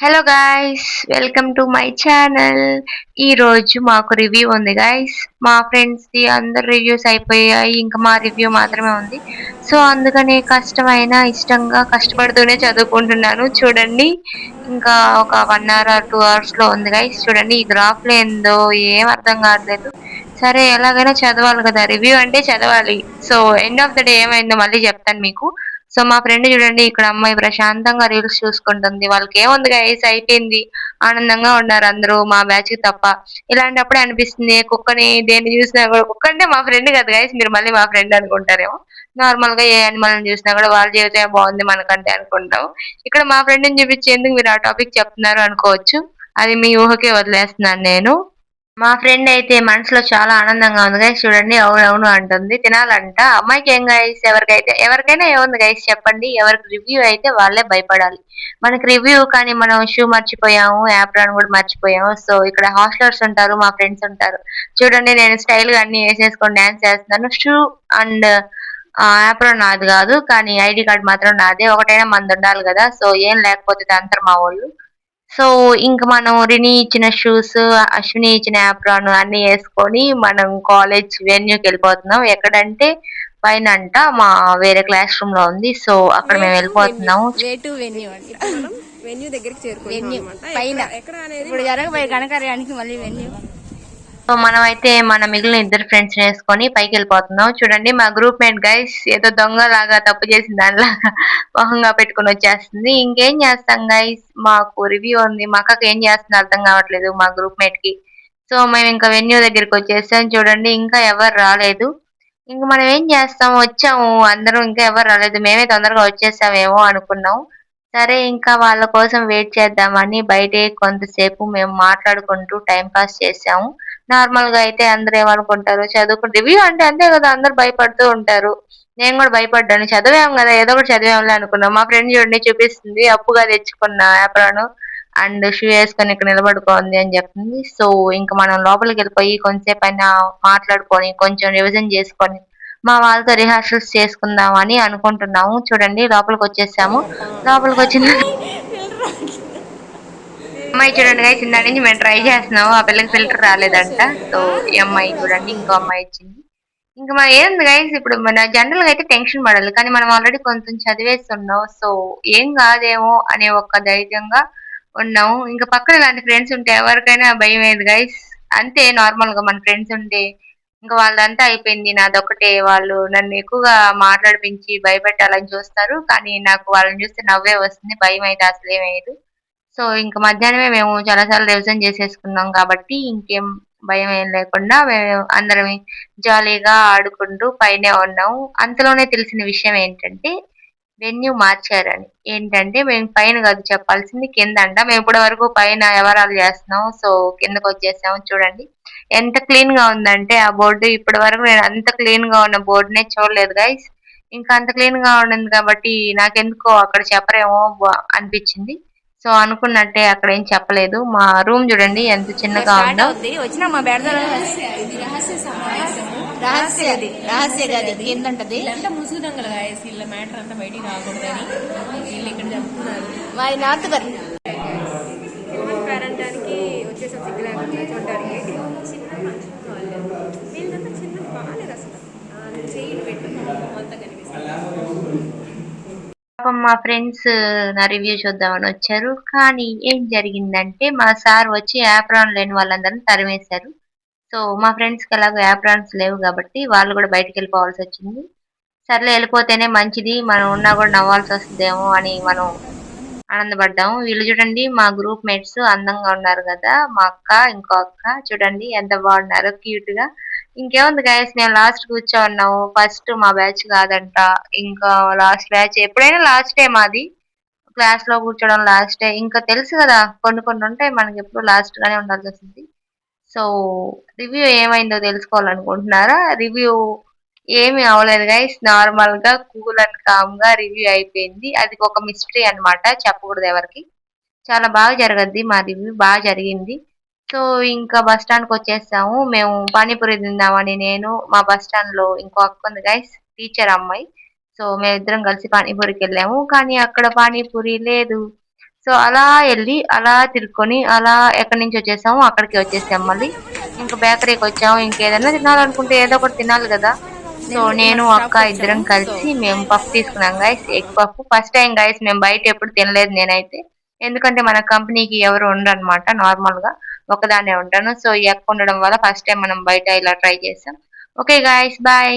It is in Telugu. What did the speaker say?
Hello guys, welcome to my channel. ఈ రోజు మాకు రివ్యూ ఉంది గాయ్స్. మా ఫ్రెండ్స్ ది అందరు రివ్యూస్ అయిపోయాయి, ఇంకా మా రివ్యూ మాత్రమే ఉంది. సో అందుకని కష్టమైన ఇష్టంగా కష్టపడుతూనే చదువుకుంటున్నాను. చూడండి, ఇంకా ఒక 1 hour or 2 hours లో ఉంది గాయ్స్. చూడండి, ఈ గ్రాఫ్ లో ఏందో ఏం అర్థం కావట్లేదు. సరే, ఎలాగైనా చదవాలి కదా, రివ్యూ అంటే చదవాలి. So end of the day ఏమైందో మళ్ళీ చెప్తాను మీకు. సో మా ఫ్రెండ్ చూడండి, ఇక్కడ అమ్మాయి ప్రశాంతంగా రీల్స్ చూసుకుంటుంది. వాళ్ళకి ఏముంది గైస్, అయిపోయింది, ఆనందంగా ఉన్నారు అందరూ, మా బ్యాచ్ కి తప్ప. ఇలాంటప్పుడే అనిపిస్తుంది, కుక్కని దేన్ని చూసినా కూడా, కుక్క అంటే మా ఫ్రెండ్ కదా గైస్, మీరు మళ్ళీ మా ఫ్రెండ్ అనుకుంటారేమో. నార్మల్ గా ఏ యానిమల్ చూసినా కూడా వాళ్ళ జీవితమే బాగుంది మనకంటే అనుకుంటాం. ఇక్కడ మా ఫ్రెండ్ ని చూపించేందుకు మీరు ఆ టాపిక్ చెప్తున్నారు అనుకోవచ్చు. అది మీ ఊహకే వదిలేస్తున్నాను నేను. మా ఫ్రెండ్ అయితే మనసులో చాలా ఆనందంగా ఉంది గైస్. చూడండి, అవునవును అంటుంది. తినాలంట అమ్మాయికి. ఏం గైస్, ఎవరికైనా ఏముంది గైస్ చెప్పండి. ఎవరికి రివ్యూ అయితే వాళ్ళే భయపడాలి. మనకి రివ్యూ కానీ మనం షూ మర్చిపోయాము, యాప్రాన్ కూడా మర్చిపోయాము. సో ఇక్కడ హాస్టలర్స్ ఉంటారు, మా ఫ్రెండ్స్ ఉంటారు. చూడండి, నేను స్టైల్ గా అన్ని వేసేసుకొని డాన్స్ చేస్తున్నాను. షూ అండ్ యాప్రాన్ నాది కాదు, కానీ ఐడి కార్డ్ మాత్రం నాదే. ఒకటైనా మంది ఉండాలి కదా, సో ఏం లేకపోతే తంతరు మా వాళ్ళు. సో ఇంక మనం రిని ఇచ్చిన షూస్, అశ్విని ఇచ్చిన యాప్రాన్ అన్ని వేసుకొని మనం కాలేజ్ వెన్యూకి వెళ్ళిపోతున్నాం. ఎక్కడంటే పైన అంట, మా వేరే క్లాస్ రూమ్ లో ఉంది. సో అక్కడ వే మేము టు వెన్యూ వెళ్ళిపోతున్నాము. వే టు వెన్యూ అంట. ఇప్పుడు మనం వెన్యూ దగ్గరికి చేరుకుంటాం వెన్యూ అనమాట. పైన ఎక్కడ అనేది ఇప్పుడు జరగబోయే ఘనకార్యానికి మళ్ళీ వెన్యూ. సో మనం అయితే మన మిగిలిన ఇద్దరు ఫ్రెండ్స్ వేసుకొని పైకి వెళ్ళిపోతున్నాం. చూడండి, మా గ్రూప్ మేట్ గైస్ ఏదో దొంగలాగా తప్పు చేసిన దానిలాగా మొహంగా పెట్టుకొని వచ్చేస్తుంది. ఇంకేం చేస్తాం గైస్, మాకు రివ్యూ ఉంది. మా అక్కకి ఏం చేస్తుందో అర్థం కావట్లేదు, మా గ్రూప్ మేట్ కి. సో మేము ఇంకా వెన్యూ దగ్గరికి వచ్చేసాం. చూడండి, ఇంకా ఎవరు రాలేదు. ఇంక మనం ఏం చేస్తాం, వచ్చాము అందరం, ఇంకా ఎవరు రాలేదు. మేమే తొందరగా వచ్చేసామేమో అనుకున్నాం. సరే, ఇంకా వాళ్ళ కోసం వెయిట్ చేద్దామని బయటే కొంతసేపు మేము మాట్లాడుకుంటూ టైం పాస్ చేసాము. నార్మల్ గా అయితే అందరూ ఏమనుకుంటారు, చదువుకుంటే రివ్యూ అంటే అంతే కదా, అందరూ భయపడుతూ ఉంటారు. నేను కూడా భయపడ్డాను. చదివాం కదా, ఏదో ఒకటి చదివాంలే అనుకున్నాం. మా ఫ్రెండ్ చూడండి చూపిస్తుంది, అప్పుగా తెచ్చుకున్న యాప్రాను అండ్ షూ వేసుకొని ఇక్కడ నిలబడుకోంది అని చెప్తుంది. సో ఇంకా మనం లోపలికి వెళ్ళిపోయి కొంతసేపు అయినా మాట్లాడుకొని కొంచెం రివిజన్ చేసుకొని మా వాళ్ళతో రిహార్సల్స్ చేసుకుందాం అని అనుకుంటున్నాము. చూడండి, లోపలికి వచ్చేసాము. లోపలికి వచ్చిన అమ్మాయి చూడండి గైస్, ఇందా నుంచి మేము ట్రై చేస్తున్నాము. ఆ పిల్లకి ఫిల్టర్ రాలేదంట. సో ఈ అమ్మాయి చూడండి, ఇంకో అమ్మాయి వచ్చింది. ఇంకా మనం ఏంది గైస్, ఇప్పుడు మన జనరల్ గా అయితే టెన్షన్ పడాలి, కానీ మనం ఆల్రెడీ కొంచెం చదివేస్తున్నాం. సో ఏం కాదేమో అనే ఒక ధైర్యంగా ఉన్నాము. ఇంకా పక్కన ఇలాంటి ఫ్రెండ్స్ ఉంటే ఎవరికైనా భయం ఏది గైస్. అంతే, నార్మల్ గా మన ఫ్రెండ్స్ ఉంటే ఇంకా వాళ్ళంతా అయిపోయింది. నాదొక్కటే, వాళ్ళు నన్ను ఎక్కువగా మాట్లాడిపించి భయపెట్టాలని చూస్తారు. కానీ నాకు వాళ్ళని చూస్తే నవ్వే వస్తుంది, భయం అయితే అసలు ఏమేయదు. సో ఇంక మధ్యాహ్నమే మేము చాలా సార్లు రివిజన్ చేసేసుకున్నాం కాబట్టి ఇంకేం భయం ఏం లేకుండా మేము అందరం జాలీగా ఆడుకుంటూ పైనే ఉన్నాము. అంతలోనే తెలిసిన విషయం ఏంటంటే వెన్యూ మార్చారని. ఏంటంటే మేము పైన కాదు చెప్పాల్సింది, కిందంట. మేము ఇప్పటి వరకు పైన వ్యవహారాలు చేస్తున్నాం. సో కిందకు వచ్చేసాము. చూడండి ఎంత క్లీన్ గా ఉందంటే ఆ బోర్డు. ఇప్పటి వరకు నేను అంత క్లీన్ గా ఉన్న బోర్డునే చూడలేదు గైస్. ఇంకా అంత క్లీన్ గా ఉండింది కాబట్టి నాకెందుకో అక్కడ చెప్పరేమో అనిపించింది. సో అనుకున్నట్టే అక్కడ ఏం చెప్పలేదు. మా రూమ్ చూడండి ఎంత చిన్నగా స్టార్ట్ ఉందో. అవుద్ది, వచ్చినా మా బెడద. రహస్య గది, రహస్య గది ఏంటంటది. వీళ్ళంతా ముసుగు దొంగలు గాయస్, వీళ్ళ మ్యాటర్ అంతా బయటికి రాకూడదని వీళ్ళు ఇక్కడ చెప్తున్నారు. మాది నార్త్ కర్. హ్యూమన్ పేరెంటానికి వచ్చేసాం, సిగ్గు లేకుండా చూడడానికి. చిన్న ఫంక్షన్ వాళ్ళు వీళ్ళంతా చిన్న బాగాలేదు అసలు. చెయ్యి పెట్టు అంతా కనిపిస్తుంది. పాపం మా ఫ్రెండ్స్ నా రివ్యూ చూద్దామని వచ్చారు. కానీ ఏం జరిగిందంటే మా సార్ వచ్చి యాప్రాన్ లేని వాళ్ళందరినీ తరిమేశారు. సో మా ఫ్రెండ్స్ కి ఎలాగో యాప్రాన్స్ లేవు కాబట్టి వాళ్ళు కూడా బయటికి వెళ్ళిపోవాల్సి వచ్చింది. సర్లే, వెళ్ళిపోతేనే మంచిది, మనం ఉన్నా కూడా నవ్వాల్సి వస్తుందేమో అని మనం ఆనందపడ్డాము. వీళ్ళు చూడండి, మా గ్రూప్ మేట్స్ అందంగా ఉన్నారు కదా, మా అక్క ఇంకో అక్క చూడండి ఎంత బాగున్నారు, క్యూట్ గా. ఇంకేముంది గైస్, మేము లాస్ట్ కూర్చోన్నాము. ఫస్ట్ మా బ్యాచ్ కాదంట, ఇంకా లాస్ట్ బ్యాచ్. ఎప్పుడైనా లాస్టే మాది. క్లాస్ లో కూర్చోవడం లాస్టే. ఇంకా తెలుసు కదా, కొన్ని కొన్ని ఉంటాయి మనకి, ఎప్పుడు లాస్ట్ గానే ఉండాల్సి వస్తుంది. సో రివ్యూ ఏమైందో తెలుసుకోవాలనుకుంటున్నారా? రివ్యూ ఏమి అవ్వలేదు గైస్, నార్మల్ గా కూల్ అండ్ కామ్ గా రివ్యూ అయిపోయింది. అది ఒక మిస్టరీ అన్నమాట, చెప్పకూడదు ఎవరికి. చాలా బాగా జరగద్ది మా రివ్యూ, బాగా జరిగింది. సో ఇంకా బస్ స్టాండ్ కి వచ్చేసాము. మేము పానీపూరి తిందామని నేను, మా బస్ స్టాండ్ లో ఇంకో అక్క ఉంది గైస్, టీచర్ అమ్మాయి. సో మేమిద్దరం కలిసి పానీపూరికి వెళ్ళాము, కానీ అక్కడ పానీపూరి లేదు. సో అలా వెళ్ళి అలా తిరుక్కొని అలా ఎక్కడి నుంచి వచ్చేసామో అక్కడికి వచ్చేసాం మళ్ళీ. ఇంకా బేకరీకి వచ్చాము. ఇంకేదైనా తినాలనుకుంటే ఏదో ఒకటి తినాలి కదా. సో మా నేను స్టాప్ అక్క వచ్చాము ఇద్దరం సో కలిసి మేము పఫ్ తీసుకున్నాం guys. Egg puff first time guys. మేము బయట ఎప్పుడు తినలేదు నేనైతే. ఎందుకంటే మన కంపెనీకి ఎవరు ఉండరన్నమాట. నార్మల్ గా ఒకదాన్నే ఉంటాను. సో ఈ అక్క ఉండడం వల్ల ఫస్ట్ టైం మనం బయట ఇలా ట్రై చేసాం. Okay guys, bye.